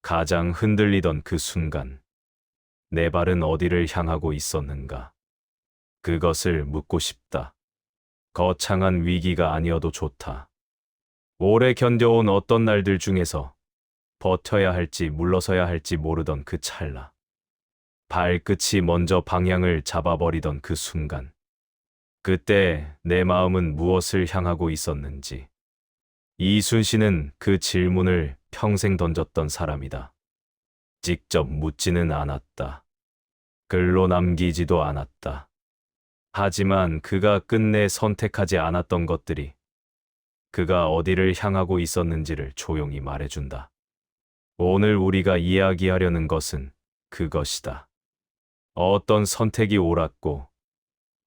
가장 흔들리던 그 순간, 내 발은 어디를 향하고 있었는가? 그것을 묻고 싶다. 거창한 위기가 아니어도 좋다. 오래 견뎌온 어떤 날들 중에서 버텨야 할지 물러서야 할지 모르던 그 찰나. 발끝이 먼저 방향을 잡아버리던 그 순간. 그때 내 마음은 무엇을 향하고 있었는지. 이순신은 그 질문을 평생 던졌던 사람이다. 직접 묻지는 않았다. 글로 남기지도 않았다. 하지만 그가 끝내 선택하지 않았던 것들이 그가 어디를 향하고 있었는지를 조용히 말해준다. 오늘 우리가 이야기하려는 것은 그것이다. 어떤 선택이 옳았고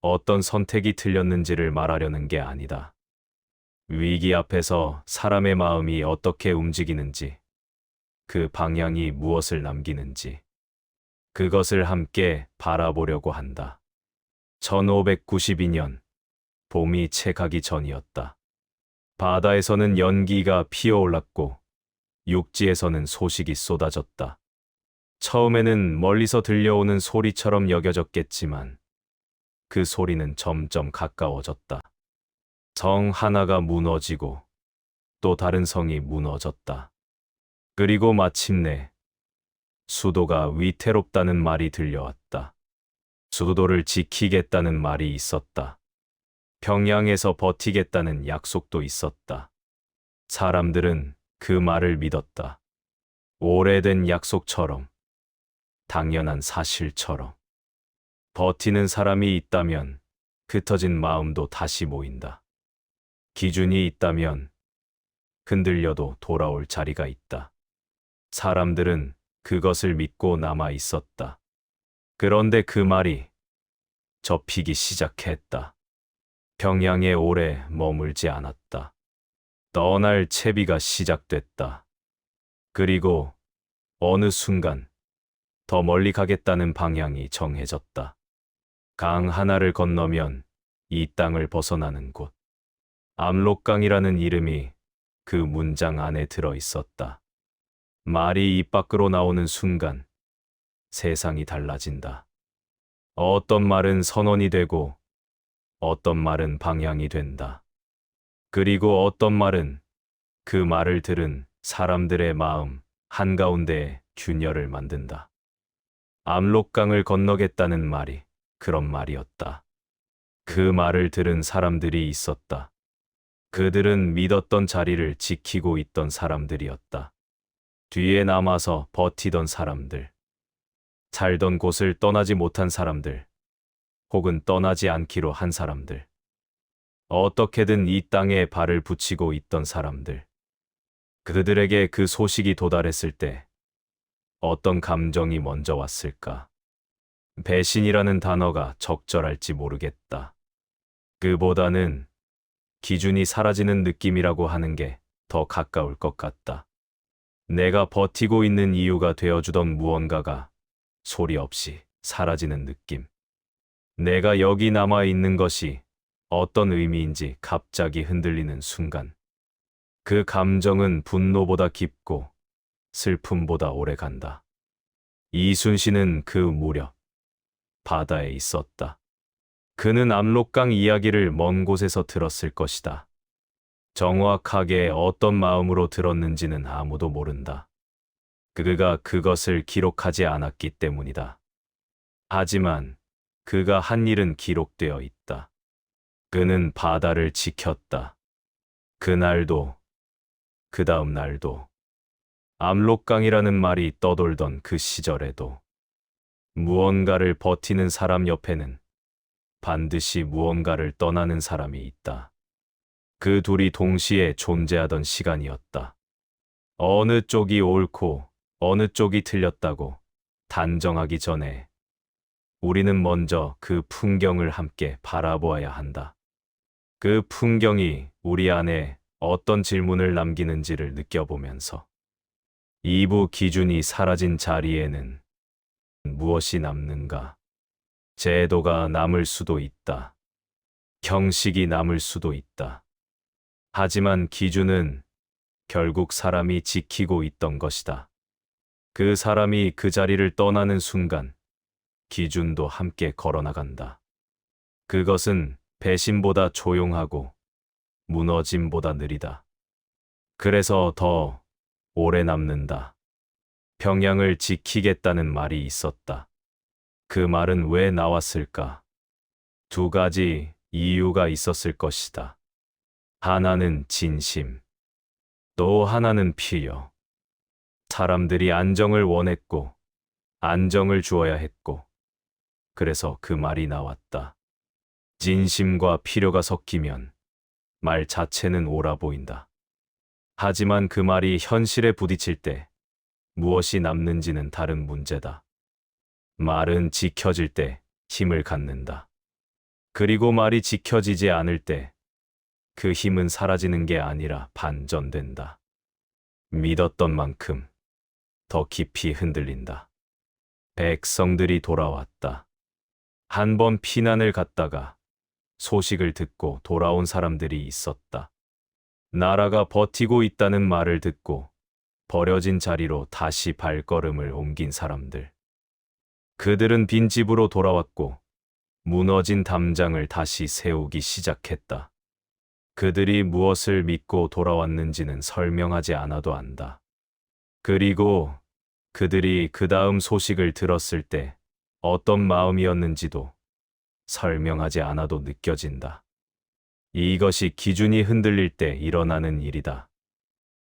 어떤 선택이 틀렸는지를 말하려는 게 아니다. 위기 앞에서 사람의 마음이 어떻게 움직이는지, 그 방향이 무엇을 남기는지, 그것을 함께 바라보려고 한다. 1592년, 봄이 채 가기 전이었다. 바다에서는 연기가 피어올랐고, 육지에서는 소식이 쏟아졌다. 처음에는 멀리서 들려오는 소리처럼 여겨졌겠지만, 그 소리는 점점 가까워졌다. 성 하나가 무너지고, 또 다른 성이 무너졌다. 그리고 마침내, 수도가 위태롭다는 말이 들려왔다. 수도를 지키겠다는 말이 있었다. 평양에서 버티겠다는 약속도 있었다. 사람들은 그 말을 믿었다. 오래된 약속처럼, 당연한 사실처럼. 버티는 사람이 있다면 흩어진 마음도 다시 모인다. 기준이 있다면 흔들려도 돌아올 자리가 있다. 사람들은 그것을 믿고 남아 있었다. 그런데 그 말이 접히기 시작했다. 평양에 오래 머물지 않았다. 떠날 채비가 시작됐다. 그리고 어느 순간 더 멀리 가겠다는 방향이 정해졌다. 강 하나를 건너면 이 땅을 벗어나는 곳. 압록강이라는 이름이 그 문장 안에 들어 있었다. 말이 입 밖으로 나오는 순간 세상이 달라진다. 어떤 말은 선언이 되고 어떤 말은 방향이 된다. 그리고 어떤 말은 그 말을 들은 사람들의 마음 한가운데에 균열을 만든다. 압록강을 건너겠다는 말이 그런 말이었다. 그 말을 들은 사람들이 있었다. 그들은 믿었던 자리를 지키고 있던 사람들이었다. 뒤에 남아서 버티던 사람들, 살던 곳을 떠나지 못한 사람들, 혹은 떠나지 않기로 한 사람들, 어떻게든 이 땅에 발을 붙이고 있던 사람들. 그들에게 그 소식이 도달했을 때 어떤 감정이 먼저 왔을까? 배신이라는 단어가 적절할지 모르겠다. 그보다는 기준이 사라지는 느낌이라고 하는 게 더 가까울 것 같다. 내가 버티고 있는 이유가 되어주던 무언가가 소리 없이 사라지는 느낌. 내가 여기 남아 있는 것이 어떤 의미인지 갑자기 흔들리는 순간. 그 감정은 분노보다 깊고 슬픔보다 오래 간다. 이순신은 그 무렵 바다에 있었다. 그는 압록강 이야기를 먼 곳에서 들었을 것이다. 정확하게 어떤 마음으로 들었는지는 아무도 모른다. 그가 그것을 기록하지 않았기 때문이다. 하지만 그가 한 일은 기록되어 있다. 그는 바다를 지켰다. 그날도, 그 다음 날도, 압록강이라는 말이 떠돌던 그 시절에도 무언가를 버티는 사람 옆에는 반드시 무언가를 떠나는 사람이 있다. 그 둘이 동시에 존재하던 시간이었다. 어느 쪽이 옳고 어느 쪽이 틀렸다고 단정하기 전에 우리는 먼저 그 풍경을 함께 바라보아야 한다. 그 풍경이 우리 안에 어떤 질문을 남기는지를 느껴보면서 2부 기준이 사라진 자리에는 무엇이 남는가? 제도가 남을 수도 있다. 형식이 남을 수도 있다. 하지만 기준은 결국 사람이 지키고 있던 것이다. 그 사람이 그 자리를 떠나는 순간 기준도 함께 걸어나간다. 그것은 배신보다 조용하고 무너짐보다 느리다. 그래서 더 오래 남는다. 평양을 지키겠다는 말이 있었다. 그 말은 왜 나왔을까? 두 가지 이유가 있었을 것이다. 하나는 진심, 또 하나는 필요. 사람들이 안정을 원했고, 안정을 주어야 했고, 그래서 그 말이 나왔다. 진심과 필요가 섞이면 말 자체는 옳아 보인다. 하지만 그 말이 현실에 부딪힐 때 무엇이 남는지는 다른 문제다. 말은 지켜질 때 힘을 갖는다. 그리고 말이 지켜지지 않을 때 그 힘은 사라지는 게 아니라 반전된다. 믿었던 만큼 더 깊이 흔들린다. 백성들이 돌아왔다. 한 번 피난을 갔다가 소식을 듣고 돌아온 사람들이 있었다. 나라가 버티고 있다는 말을 듣고 버려진 자리로 다시 발걸음을 옮긴 사람들. 그들은 빈집으로 돌아왔고 무너진 담장을 다시 세우기 시작했다. 그들이 무엇을 믿고 돌아왔는지는 설명하지 않아도 안다. 그리고 그들이 그 다음 소식을 들었을 때 어떤 마음이었는지도 설명하지 않아도 느껴진다. 이것이 기준이 흔들릴 때 일어나는 일이다.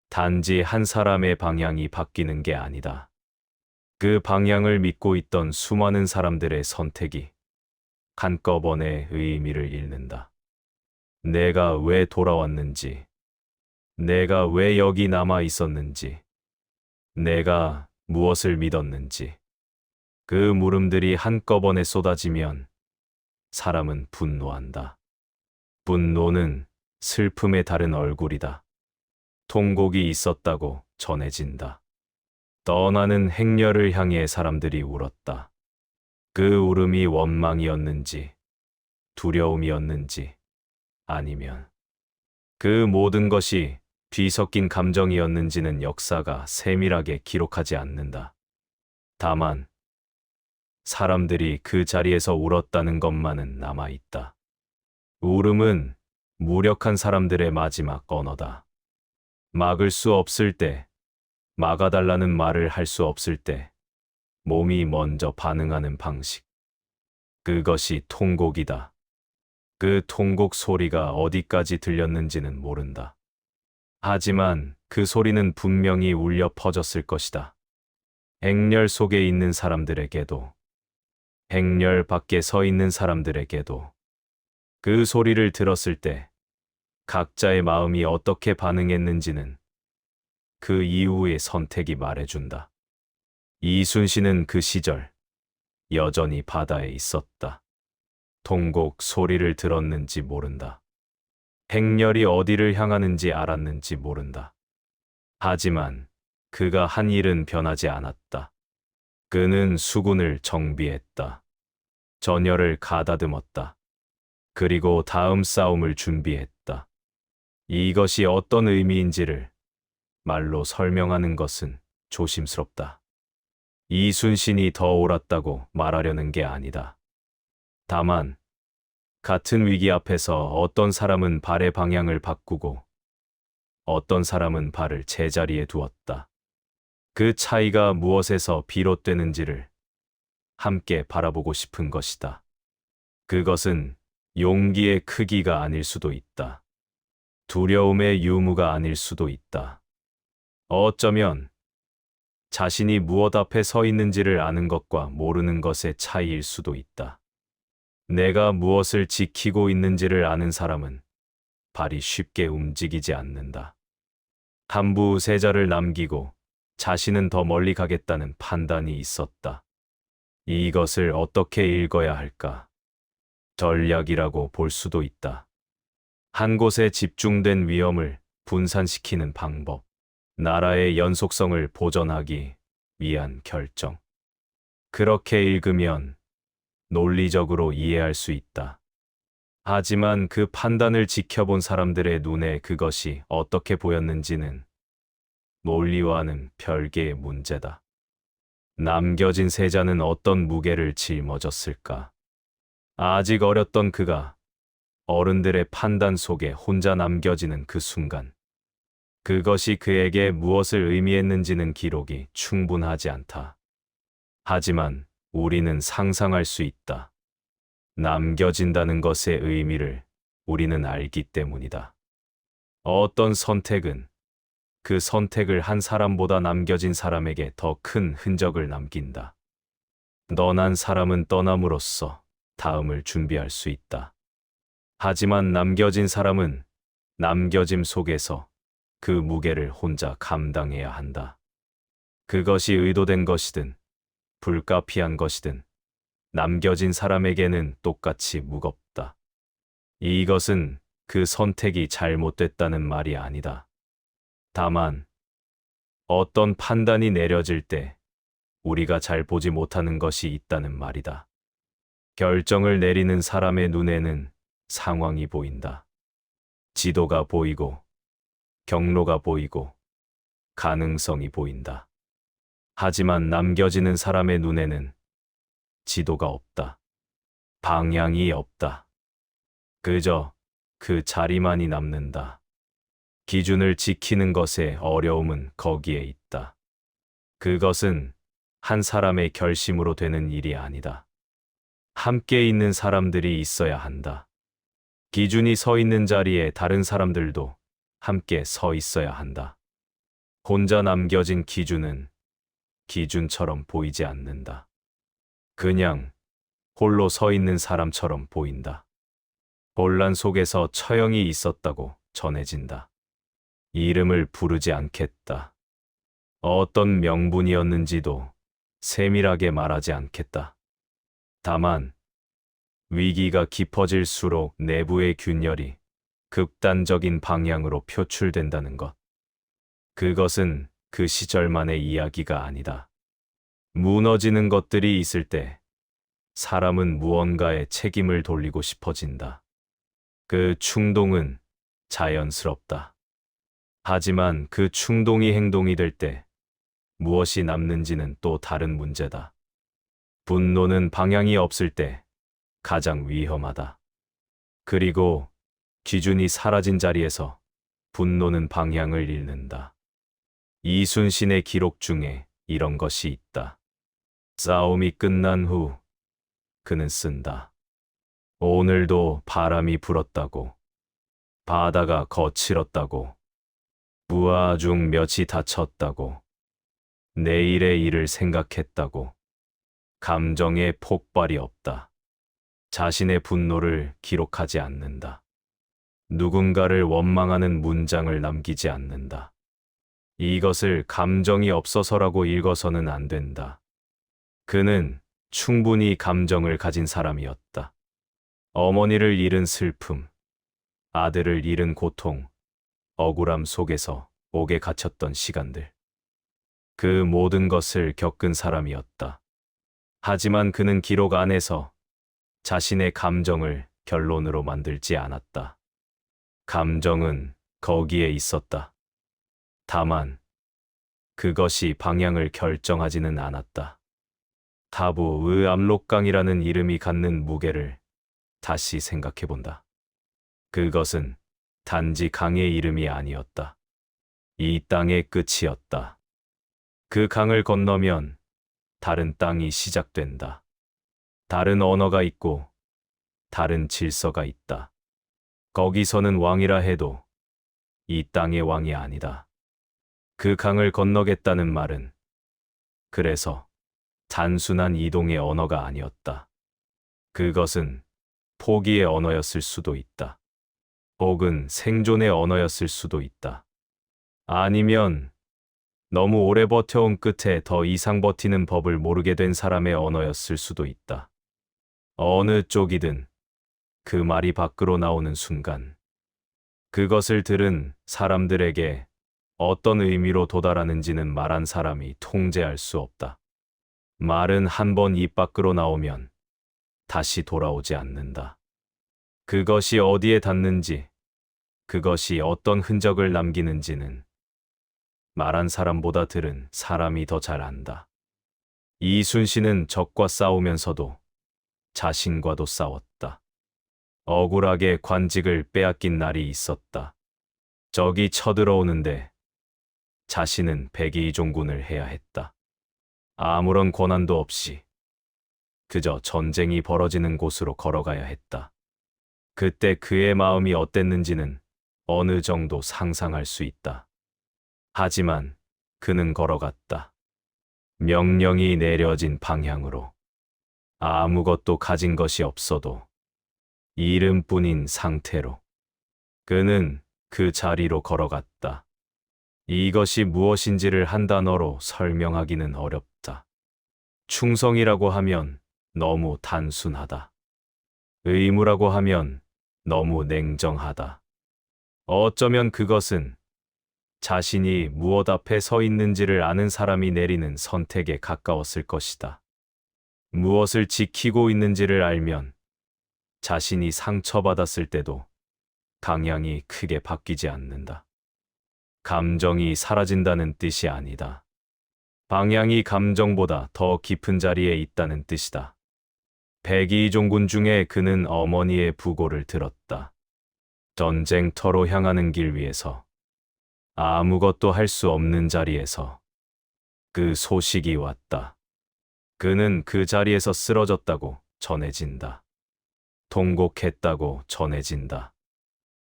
단지 한 사람의 방향이 바뀌는 게 아니다. 그 방향을 믿고 있던 수많은 사람들의 선택이 한꺼번에 의미를 잃는다. 내가 왜 돌아왔는지, 내가 왜 여기 남아 있었는지, 내가 무엇을 믿었는지, 그 물음들이 한꺼번에 쏟아지면 사람은 분노한다. 분노는 슬픔의 다른 얼굴이다. 통곡이 있었다고 전해진다. 떠나는 행렬을 향해 사람들이 울었다. 그 울음이 원망이었는지, 두려움이었는지, 아니면 그 모든 것이 뒤섞인 감정이었는지는 역사가 세밀하게 기록하지 않는다. 다만 사람들이 그 자리에서 울었다는 것만은 남아있다. 울음은 무력한 사람들의 마지막 언어다. 막을 수 없을 때, 막아달라는 말을 할 수 없을 때, 몸이 먼저 반응하는 방식. 그것이 통곡이다. 그 통곡 소리가 어디까지 들렸는지는 모른다. 하지만 그 소리는 분명히 울려 퍼졌을 것이다. 행렬 속에 있는 사람들에게도, 행렬 밖에 서 있는 사람들에게도, 그 소리를 들었을 때 각자의 마음이 어떻게 반응했는지는 그 이후의 선택이 말해준다. 이순신은 그 시절 여전히 바다에 있었다. 통곡 소리를 들었는지 모른다. 행렬이 어디를 향하는지 알았는지 모른다. 하지만 그가 한 일은 변하지 않았다. 그는 수군을 정비했다. 전열을 가다듬었다. 그리고 다음 싸움을 준비했다. 이것이 어떤 의미인지를 말로 설명하는 것은 조심스럽다. 이순신이 더 옳았다고 말하려는 게 아니다. 다만 같은 위기 앞에서 어떤 사람은 발의 방향을 바꾸고 어떤 사람은 발을 제자리에 두었다. 그 차이가 무엇에서 비롯되는지를 함께 바라보고 싶은 것이다. 그것은 용기의 크기가 아닐 수도 있다. 두려움의 유무가 아닐 수도 있다. 어쩌면 자신이 무엇 앞에 서 있는지를 아는 것과 모르는 것의 차이일 수도 있다. 내가 무엇을 지키고 있는지를 아는 사람은 발이 쉽게 움직이지 않는다. 한부세자를 남기고 자신은 더 멀리 가겠다는 판단이 있었다. 이것을 어떻게 읽어야 할까? 전략이라고 볼 수도 있다. 한 곳에 집중된 위험을 분산시키는 방법, 나라의 연속성을 보존하기 위한 결정. 그렇게 읽으면 논리적으로 이해할 수 있다. 하지만 그 판단을 지켜본 사람들의 눈에 그것이 어떻게 보였는지는 논리와는 별개의 문제다. 남겨진 세자는 어떤 무게를 짊어졌을까? 아직 어렸던 그가 어른들의 판단 속에 혼자 남겨지는 그 순간, 그것이 그에게 무엇을 의미했는지는 기록이 충분하지 않다. 하지만 우리는 상상할 수 있다. 남겨진다는 것의 의미를 우리는 알기 때문이다. 어떤 선택은 그 선택을 한 사람보다 남겨진 사람에게 더 큰 흔적을 남긴다. 떠난 사람은 떠남으로써 다음을 준비할 수 있다. 하지만 남겨진 사람은 남겨짐 속에서 그 무게를 혼자 감당해야 한다. 그것이 의도된 것이든 불가피한 것이든 남겨진 사람에게는 똑같이 무겁다. 이것은 그 선택이 잘못됐다는 말이 아니다. 다만 어떤 판단이 내려질 때 우리가 잘 보지 못하는 것이 있다는 말이다. 결정을 내리는 사람의 눈에는 상황이 보인다. 지도가 보이고 경로가 보이고 가능성이 보인다. 하지만 남겨지는 사람의 눈에는 지도가 없다. 방향이 없다. 그저 그 자리만이 남는다. 기준을 지키는 것의 어려움은 거기에 있다. 그것은 한 사람의 결심으로 되는 일이 아니다. 함께 있는 사람들이 있어야 한다. 기준이 서 있는 자리에 다른 사람들도 함께 서 있어야 한다. 혼자 남겨진 기준은 기준처럼 보이지 않는다. 그냥 홀로 서 있는 사람처럼 보인다. 혼란 속에서 처형이 있었다고 전해진다. 이름을 부르지 않겠다. 어떤 명분이었는지도 세밀하게 말하지 않겠다. 다만 위기가 깊어질수록 내부의 균열이 극단적인 방향으로 표출된다는 것. 그것은 그 시절만의 이야기가 아니다. 무너지는 것들이 있을 때 사람은 무언가에 책임을 돌리고 싶어진다. 그 충동은 자연스럽다. 하지만 그 충동이 행동이 될 때 무엇이 남는지는 또 다른 문제다. 분노는 방향이 없을 때 가장 위험하다. 그리고 기준이 사라진 자리에서 분노는 방향을 잃는다. 이순신의 기록 중에 이런 것이 있다. 싸움이 끝난 후 그는 쓴다. 오늘도 바람이 불었다고, 바다가 거칠었다고, 부하 중 몇이 다쳤다고, 내일의 일을 생각했다고. 감정의 폭발이 없다. 자신의 분노를 기록하지 않는다. 누군가를 원망하는 문장을 남기지 않는다. 이것을 감정이 없어서라고 읽어서는 안 된다. 그는 충분히 감정을 가진 사람이었다. 어머니를 잃은 슬픔, 아들을 잃은 고통, 억울함 속에서 옥에 갇혔던 시간들. 그 모든 것을 겪은 사람이었다. 하지만 그는 기록 안에서 자신의 감정을 결론으로 만들지 않았다. 감정은 거기에 있었다. 다만 그것이 방향을 결정하지는 않았다. 타부의 압록강이라는 이름이 갖는 무게를 다시 생각해본다. 그것은 단지 강의 이름이 아니었다. 이 땅의 끝이었다. 그 강을 건너면 다른 땅이 시작된다. 다른 언어가 있고 다른 질서가 있다. 거기서는 왕이라 해도 이 땅의 왕이 아니다. 그 강을 건너겠다는 말은 그래서 단순한 이동의 언어가 아니었다. 그것은 포기의 언어였을 수도 있다. 혹은 생존의 언어였을 수도 있다. 아니면 너무 오래 버텨온 끝에 더 이상 버티는 법을 모르게 된 사람의 언어였을 수도 있다. 어느 쪽이든 그 말이 밖으로 나오는 순간 그것을 들은 사람들에게 어떤 의미로 도달하는지는 말한 사람이 통제할 수 없다. 말은 한 번 입 밖으로 나오면 다시 돌아오지 않는다. 그것이 어디에 닿는지, 그것이 어떤 흔적을 남기는지는 말한 사람보다 들은 사람이 더 잘 안다. 이순신은 적과 싸우면서도 자신과도 싸웠다. 억울하게 관직을 빼앗긴 날이 있었다. 적이 쳐들어오는데 자신은 백의종군을 해야 했다. 아무런 권한도 없이 그저 전쟁이 벌어지는 곳으로 걸어가야 했다. 그때 그의 마음이 어땠는지는 어느 정도 상상할 수 있다. 하지만 그는 걸어갔다. 명령이 내려진 방향으로. 아무것도 가진 것이 없어도 이름뿐인 상태로. 그는 그 자리로 걸어갔다. 이것이 무엇인지를 한 단어로 설명하기는 어렵다. 충성이라고 하면 너무 단순하다. 의무라고 하면 너무 냉정하다. 어쩌면 그것은 자신이 무엇 앞에 서 있는지를 아는 사람이 내리는 선택에 가까웠을 것이다. 무엇을 지키고 있는지를 알면 자신이 상처받았을 때도 방향이 크게 바뀌지 않는다. 감정이 사라진다는 뜻이 아니다. 방향이 감정보다 더 깊은 자리에 있다는 뜻이다. 백의종군 중에 그는 어머니의 부고를 들었다. 전쟁터로 향하는 길 위에서 아무것도 할 수 없는 자리에서 그 소식이 왔다. 그는 그 자리에서 쓰러졌다고 전해진다. 통곡했다고 전해진다.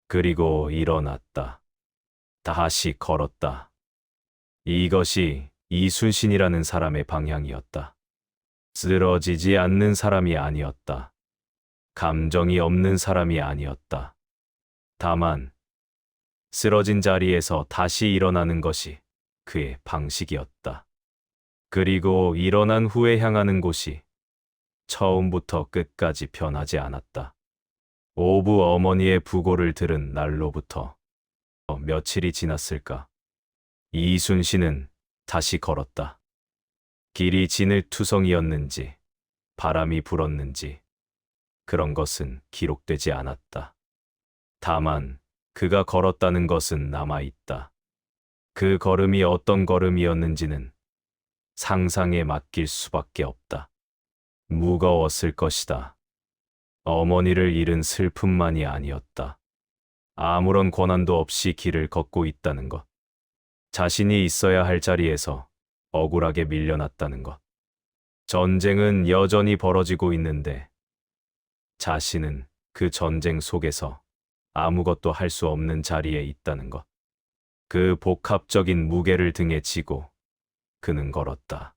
그리고 일어났다. 다시 걸었다. 이것이 이순신이라는 사람의 방향이었다. 쓰러지지 않는 사람이 아니었다. 감정이 없는 사람이 아니었다. 다만 쓰러진 자리에서 다시 일어나는 것이 그의 방식이었다. 그리고 일어난 후에 향하는 곳이 처음부터 끝까지 변하지 않았다. 오부 어머니의 부고를 들은 날로부터 며칠이 지났을까? 이순신은 다시 걸었다. 길이 진흙투성이었는지 바람이 불었는지 그런 것은 기록되지 않았다. 다만 그가 걸었다는 것은 남아있다. 그 걸음이 어떤 걸음이었는지는 상상에 맡길 수밖에 없다. 무거웠을 것이다. 어머니를 잃은 슬픔만이 아니었다. 아무런 권한도 없이 길을 걷고 있다는 것. 자신이 있어야 할 자리에서 억울하게 밀려났다는 것. 전쟁은 여전히 벌어지고 있는데 자신은 그 전쟁 속에서 아무것도 할 수 없는 자리에 있다는 것. 그 복합적인 무게를 등에 지고 그는 걸었다.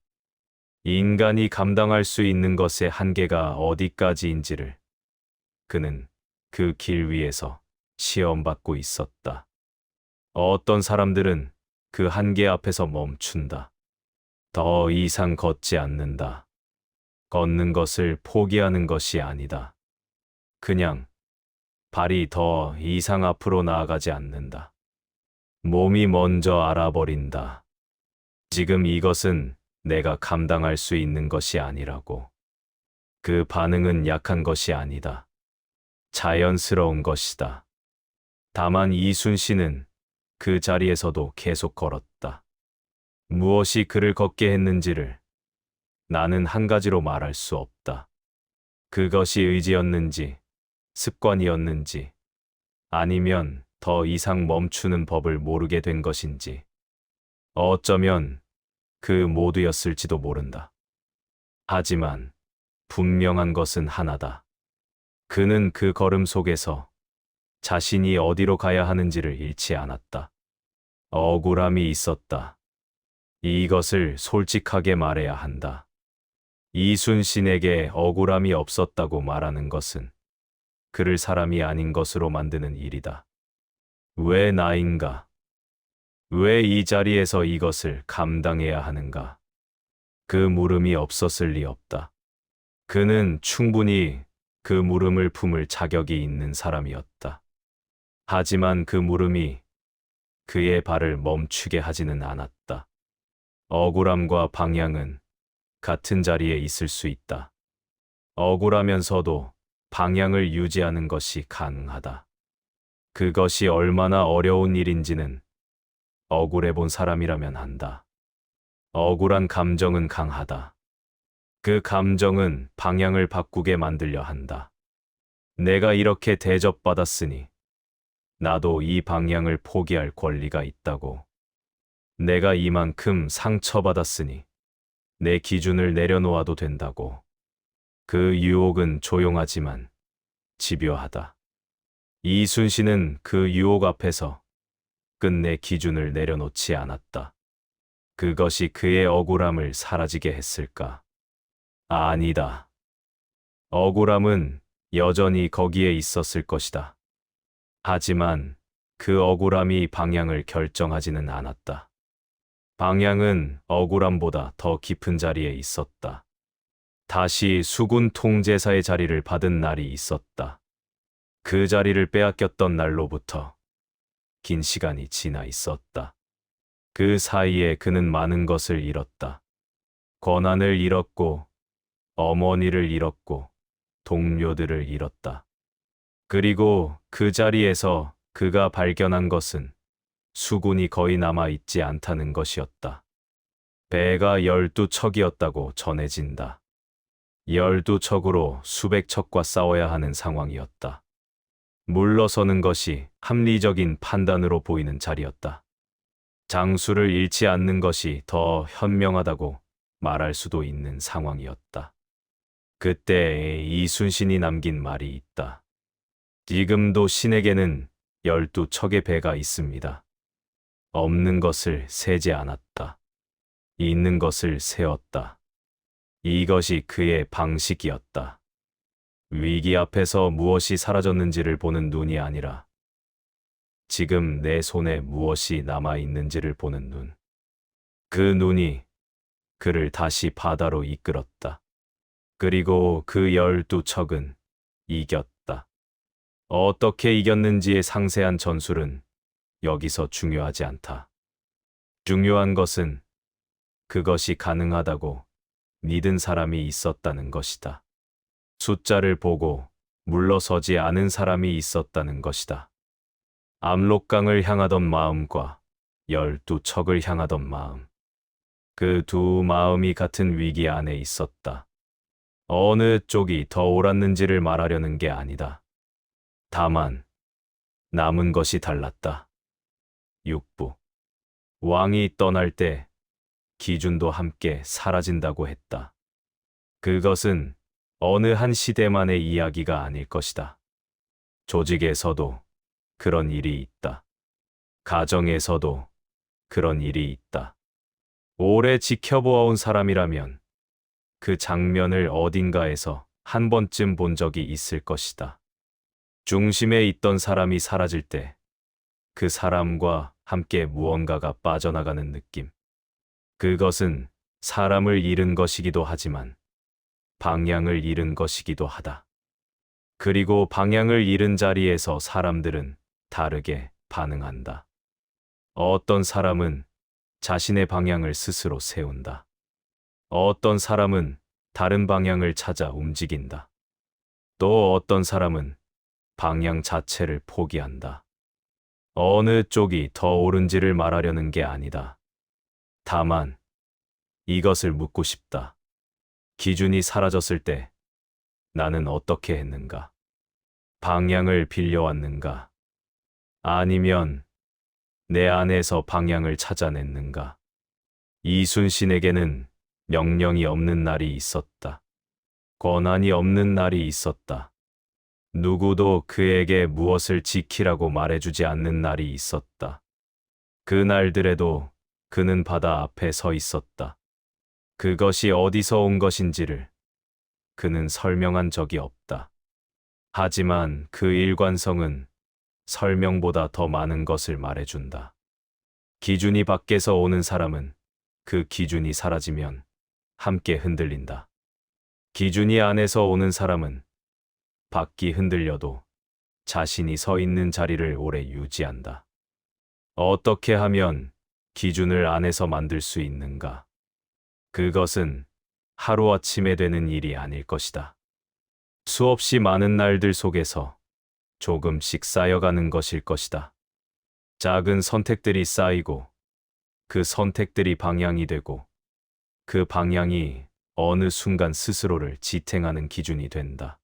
인간이 감당할 수 있는 것의 한계가 어디까지인지를 그는 그 길 위에서 시험받고 있었다. 어떤 사람들은 그 한계 앞에서 멈춘다. 더 이상 걷지 않는다. 걷는 것을 포기하는 것이 아니다. 그냥 발이 더 이상 앞으로 나아가지 않는다. 몸이 먼저 알아버린다. 지금 이것은 내가 감당할 수 있는 것이 아니라고. 그 반응은 약한 것이 아니다. 자연스러운 것이다. 다만 이순신은 그 자리에서도 계속 걸었다. 무엇이 그를 걷게 했는지를 나는 한 가지로 말할 수 없다. 그것이 의지였는지, 습관이었는지, 아니면 더 이상 멈추는 법을 모르게 된 것인지, 어쩌면 그 모두였을지도 모른다. 하지만 분명한 것은 하나다. 그는 그 걸음 속에서 자신이 어디로 가야 하는지를 잃지 않았다. 억울함이 있었다. 이것을 솔직하게 말해야 한다. 이순신에게 억울함이 없었다고 말하는 것은 그를 사람이 아닌 것으로 만드는 일이다. 왜 나인가? 왜 이 자리에서 이것을 감당해야 하는가? 그 물음이 없었을 리 없다. 그는 충분히 그 물음을 품을 자격이 있는 사람이었다. 하지만 그 물음이 그의 발을 멈추게 하지는 않았다. 억울함과 방향은 같은 자리에 있을 수 있다. 억울하면서도 방향을 유지하는 것이 가능하다. 그것이 얼마나 어려운 일인지는 억울해 본 사람이라면 안다. 억울한 감정은 강하다. 그 감정은 방향을 바꾸게 만들려 한다. 내가 이렇게 대접받았으니 나도 이 방향을 포기할 권리가 있다고. 내가 이만큼 상처받았으니 내 기준을 내려놓아도 된다고. 그 유혹은 조용하지만 집요하다. 이순신은 그 유혹 앞에서 끝내 기준을 내려놓지 않았다. 그것이 그의 억울함을 사라지게 했을까? 아니다. 억울함은 여전히 거기에 있었을 것이다. 하지만 그 억울함이 방향을 결정하지는 않았다. 방향은 억울함보다 더 깊은 자리에 있었다. 다시 수군 통제사의 자리를 받은 날이 있었다. 그 자리를 빼앗겼던 날로부터 긴 시간이 지나 있었다. 그 사이에 그는 많은 것을 잃었다. 권한을 잃었고, 어머니를 잃었고, 동료들을 잃었다. 그리고 그 자리에서 그가 발견한 것은 수군이 거의 남아있지 않다는 것이었다. 배가 12척이었다고 전해진다. 12척으로 수백 척과 싸워야 하는 상황이었다. 물러서는 것이 합리적인 판단으로 보이는 자리였다. 장수를 잃지 않는 것이 더 현명하다고 말할 수도 있는 상황이었다. 그때 이순신이 남긴 말이 있다. 지금도 신에게는 12척의 배가 있습니다. 없는 것을 세지 않았다. 있는 것을 세었다. 이것이 그의 방식이었다. 위기 앞에서 무엇이 사라졌는지를 보는 눈이 아니라 지금 내 손에 무엇이 남아있는지를 보는 눈. 그 눈이 그를 다시 바다로 이끌었다. 그리고 그 12척은 이겼다. 어떻게 이겼는지의 상세한 전술은 여기서 중요하지 않다. 중요한 것은 그것이 가능하다고 믿은 사람이 있었다는 것이다. 숫자를 보고 물러서지 않은 사람이 있었다는 것이다. 압록강을 향하던 마음과 12척을 향하던 마음. 그 두 마음이 같은 위기 안에 있었다. 어느 쪽이 더 옳았는지를 말하려는 게 아니다. 다만 남은 것이 달랐다. 육부. 왕이 떠날 때 기준도 함께 사라진다고 했다. 그것은 어느 한 시대만의 이야기가 아닐 것이다. 조직에서도 그런 일이 있다. 가정에서도 그런 일이 있다. 오래 지켜보아온 사람이라면 그 장면을 어딘가에서 한 번쯤 본 적이 있을 것이다. 중심에 있던 사람이 사라질 때 그 사람과 함께 무언가가 빠져나가는 느낌. 그것은 사람을 잃은 것이기도 하지만 방향을 잃은 것이기도 하다. 그리고 방향을 잃은 자리에서 사람들은 다르게 반응한다. 어떤 사람은 자신의 방향을 스스로 세운다. 어떤 사람은 다른 방향을 찾아 움직인다. 또 어떤 사람은 방향 자체를 포기한다. 어느 쪽이 더 옳은지를 말하려는 게 아니다. 다만 이것을 묻고 싶다. 기준이 사라졌을 때 나는 어떻게 했는가? 방향을 빌려왔는가? 아니면 내 안에서 방향을 찾아냈는가? 이순신에게는 명령이 없는 날이 있었다. 권한이 없는 날이 있었다. 누구도 그에게 무엇을 지키라고 말해주지 않는 날이 있었다. 그 날들에도 그는 바다 앞에 서 있었다. 그것이 어디서 온 것인지를 그는 설명한 적이 없다. 하지만 그 일관성은 설명보다 더 많은 것을 말해준다. 기준이 밖에서 오는 사람은 그 기준이 사라지면 함께 흔들린다. 기준이 안에서 오는 사람은 밖이 흔들려도 자신이 서 있는 자리를 오래 유지한다. 어떻게 하면 기준을 안에서 만들 수 있는가? 그것은 하루아침에 되는 일이 아닐 것이다. 수없이 많은 날들 속에서 조금씩 쌓여가는 것일 것이다. 작은 선택들이 쌓이고 그 선택들이 방향이 되고 그 방향이 어느 순간 스스로를 지탱하는 기준이 된다.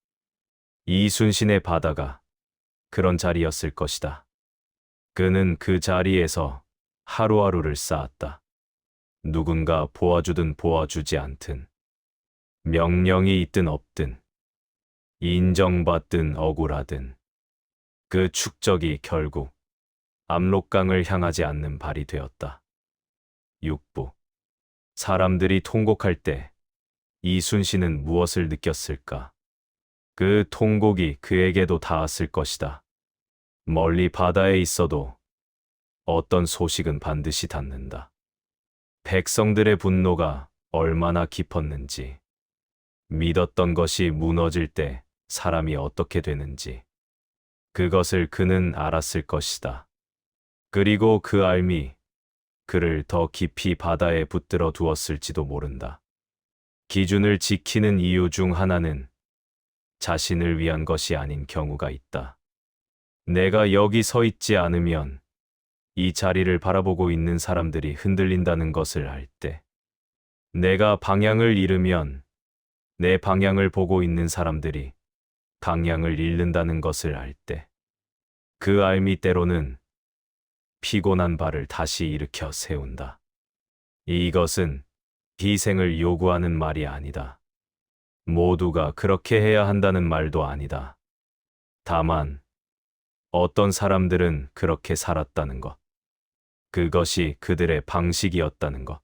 이순신의 바다가 그런 자리였을 것이다. 그는 그 자리에서 하루하루를 쌓았다. 누군가 보아주든 보아주지 않든, 명령이 있든 없든, 인정받든 억울하든, 그 축적이 결국 압록강을 향하지 않는 발이 되었다. 6부. 사람들이 통곡할 때 이순신은 무엇을 느꼈을까? 그 통곡이 그에게도 닿았을 것이다. 멀리 바다에 있어도 어떤 소식은 반드시 닿는다. 백성들의 분노가 얼마나 깊었는지, 믿었던 것이 무너질 때 사람이 어떻게 되는지, 그것을 그는 알았을 것이다. 그리고 그 알미, 그를 더 깊이 바다에 붙들어 두었을지도 모른다. 기준을 지키는 이유 중 하나는 자신을 위한 것이 아닌 경우가 있다. 내가 여기 서 있지 않으면 이 자리를 바라보고 있는 사람들이 흔들린다는 것을 알 때, 내가 방향을 잃으면 내 방향을 보고 있는 사람들이 방향을 잃는다는 것을 알 때, 그 알미 때로는 피곤한 발을 다시 일으켜 세운다. 이것은 희생을 요구하는 말이 아니다. 모두가 그렇게 해야 한다는 말도 아니다. 다만 어떤 사람들은 그렇게 살았다는 것. 그것이 그들의 방식이었다는 것.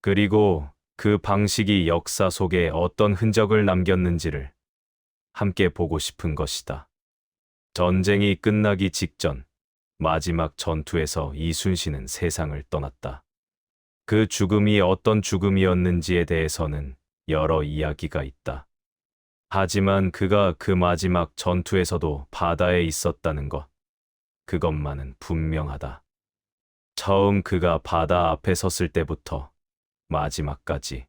그리고 그 방식이 역사 속에 어떤 흔적을 남겼는지를 함께 보고 싶은 것이다. 전쟁이 끝나기 직전 마지막 전투에서 이순신은 세상을 떠났다. 그 죽음이 어떤 죽음이었는지에 대해서는 여러 이야기가 있다. 하지만 그가 그 마지막 전투에서도 바다에 있었다는 것, 그것만은 분명하다. 처음 그가 바다 앞에 섰을 때부터 마지막까지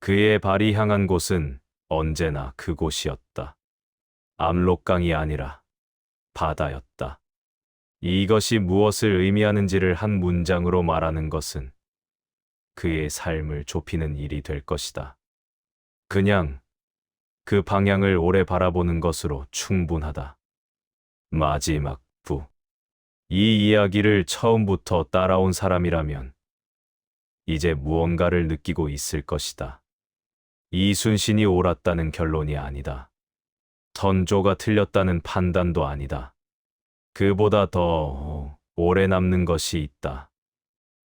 그의 발이 향한 곳은 언제나 그곳이었다. 압록강이 아니라 바다였다. 이것이 무엇을 의미하는지를 한 문장으로 말하는 것은 그의 삶을 좁히는 일이 될 것이다. 그냥 그 방향을 오래 바라보는 것으로 충분하다. 마지막 부. 이 이야기를 처음부터 따라온 사람이라면 이제 무언가를 느끼고 있을 것이다. 이순신이 옳았다는 결론이 아니다. 선조가 틀렸다는 판단도 아니다. 그보다 더 오래 남는 것이 있다.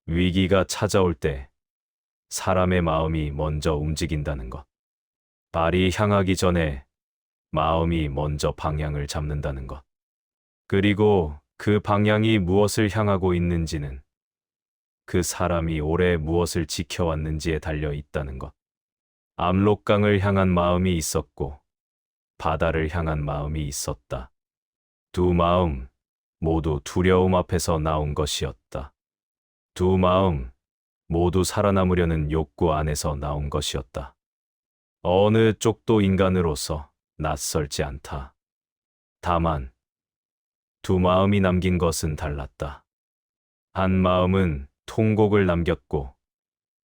위기가 찾아올 때 사람의 마음이 먼저 움직인다는 것. 발이 향하기 전에 마음이 먼저 방향을 잡는다는 것. 그리고 그 방향이 무엇을 향하고 있는지는 그 사람이 오래 무엇을 지켜왔는지에 달려 있다는 것. 압록강을 향한 마음이 있었고 바다를 향한 마음이 있었다. 두 마음 모두 두려움 앞에서 나온 것이었다. 두 마음 모두 살아남으려는 욕구 안에서 나온 것이었다. 어느 쪽도 인간으로서 낯설지 않다. 다만 두 마음이 남긴 것은 달랐다. 한 마음은 통곡을 남겼고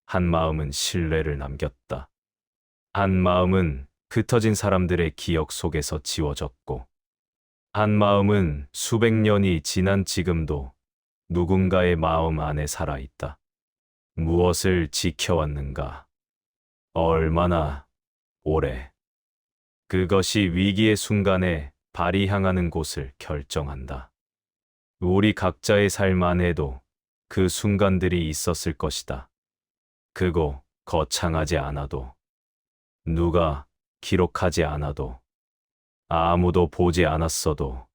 한 마음은 신뢰를 남겼다. 한 마음은 흩어진 사람들의 기억 속에서 지워졌고 한 마음은 수백 년이 지난 지금도 누군가의 마음 안에 살아있다. 무엇을 지켜왔는가? 얼마나 오래? 그것이 위기의 순간에 발이 향하는 곳을 결정한다. 우리 각자의 삶 안에도 그 순간들이 있었을 것이다. 크고 거창하지 않아도, 누가 기록하지 않아도, 아무도 보지 않았어도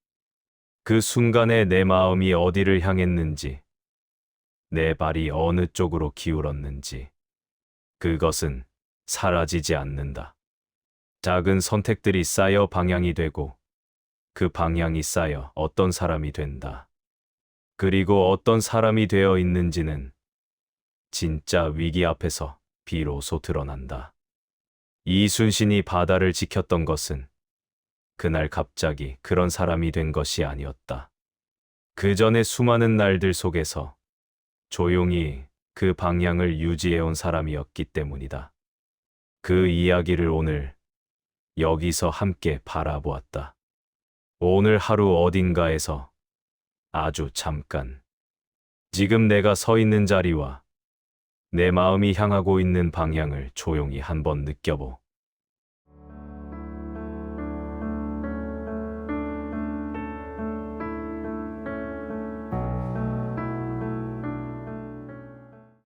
그 순간에 내 마음이 어디를 향했는지, 내 발이 어느 쪽으로 기울었는지, 그것은 사라지지 않는다. 작은 선택들이 쌓여 방향이 되고 그 방향이 쌓여 어떤 사람이 된다. 그리고 어떤 사람이 되어 있는지는 진짜 위기 앞에서 비로소 드러난다. 이순신이 바다를 지켰던 것은 그날 갑자기 그런 사람이 된 것이 아니었다. 그 전에 수많은 날들 속에서 조용히 그 방향을 유지해온 사람이었기 때문이다. 그 이야기를 오늘 여기서 함께 바라보았다. 오늘 하루 어딘가에서 아주 잠깐, 지금 내가 서 있는 자리와 내 마음이 향하고 있는 방향을 조용히 한번 느껴보.